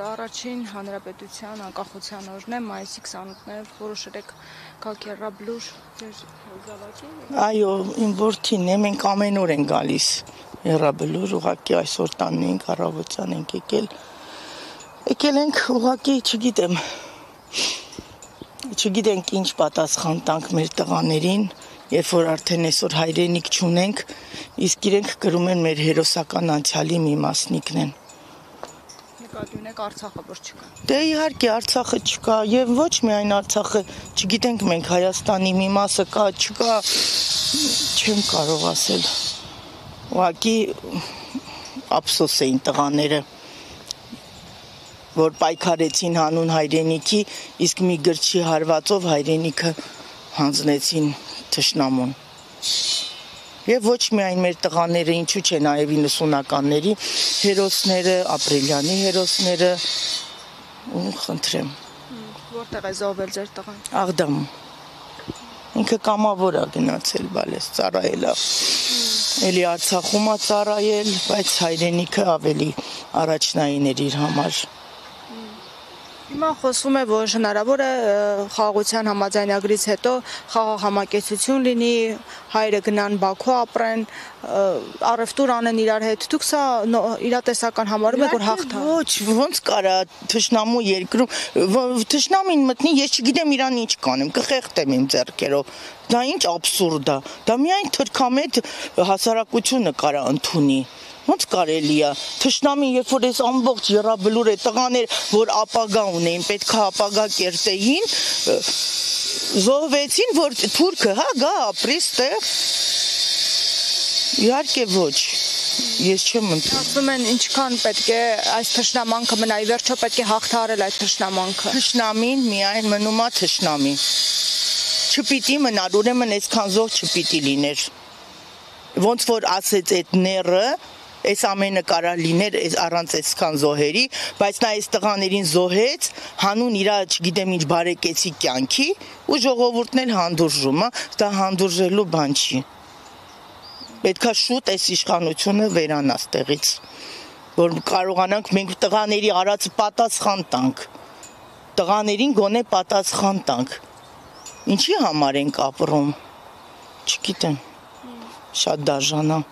առաջին հանրապետության անկախության օրն է, մայիսի 28-ը, որոշել եք գալ Եռաբլուր ձեր զավակի։ Այո, իմ որդին է, մենք ամեն օր ենք գալիս Եռաբլուր, ուղղակի այսօր տանն ենք, առավոտյան ենք եկել։ Եկել ենք ուղղակի, չգիտենք ինչ պատասխան տանք մեր տղաներին, երբ որ արդեն այսօր հայրենիք չունենք, իսկ իրենք կրում են մեր հերոսական անցյալի մի մասնիկն են։ Նկատի ունեք Արցախը, որ չկա։ Դե իհարկե Արցախը չկա եւ ոչ միայն Արցախը, չգիտենք մենք Հայաստանի մի մասը կա, չկա, չեմ կարող ասել։ Ուղղակի ափսոս էին տղաները, որ պայքարեցին հանուն հայրենիքի, իսկ մի գրչի հարվածով հայրենիքը հանձնեցին թշնամուն։ Եվ ոչ միայն մեր տղաները, ինչու՞ չէ նաև 90-ականների հերոսները, ապրիլյանի հերոսները, ու խնդրեմ։ Որտեղ է զոհվել ձեր տղան։ Աղդամում։ Ինքը կամավոր է գնացել, բալես ծառայել է։ Էլի Արցախում է ծառայել, բայց հայրենիքը ավելի առաջնային էր իր համար։ Հիմա խոսվում է, որ հնարավոր է խաղաղության համաձայնագրից հետո խաղաղ համակեցություն լինի, հայերը գնան Բաքու ապրեն, առևտուր անեն իրար հետ։ Դուք սա իրատեսական համարում եք, որ հաղթա։ Ոչ, ոնց կարա թշնամու երկրում, թշնամին մտնի, ես չգիտեմ իրան ինչ կանեմ, կխեղդեմ իմ ձեռքերով։ Դա ինչ աբսուրդ է։ Դա միայն թրքամետ հասարակությունը կարա ընդունի։ Ոնց կարելի է թշնամին, երբ որ այս ամբողջ Եռաբլուր է տղաներ, որ ապագա ունեին, պետք է ապագա կերտեին, զոհվեցին, որ թուրքը, հա, գա ապրի ստեղ։ Իհարկե ոչ, ես չեմ ընդունում։ Ասում են ինչքան պետք է այս թշնամանքը մնա, ի վերջո պետք է հաղթահարել այդ թշնամանքը։ Թշնամին միայն մնում է թշնամի։ Չպիտի մնար, ուրեմն այսքան զոհ չպիտի լիներ։ Ոնց որ ասեց այդ ները, այս ամենը կարա լիներ առանց այսքան զոհերի, բայց նա այս տղաներին զոհեց, հանուն իրա չգիտեմ ինչ բարեկեցի կյանքի, ու ժողովուրդն էլ հանդուրժում է, դա հանդուրժելու բան չի։ Պետքա շուտ այս իշխանությունը վերանա ստեղից, որ կարողանանք մենք տղաների արածը պատասխան տանք, տղաներին գոնե պատասխան տանք, ինչի համար ենք ապրում, չգիտեմ, շատ դաժան է։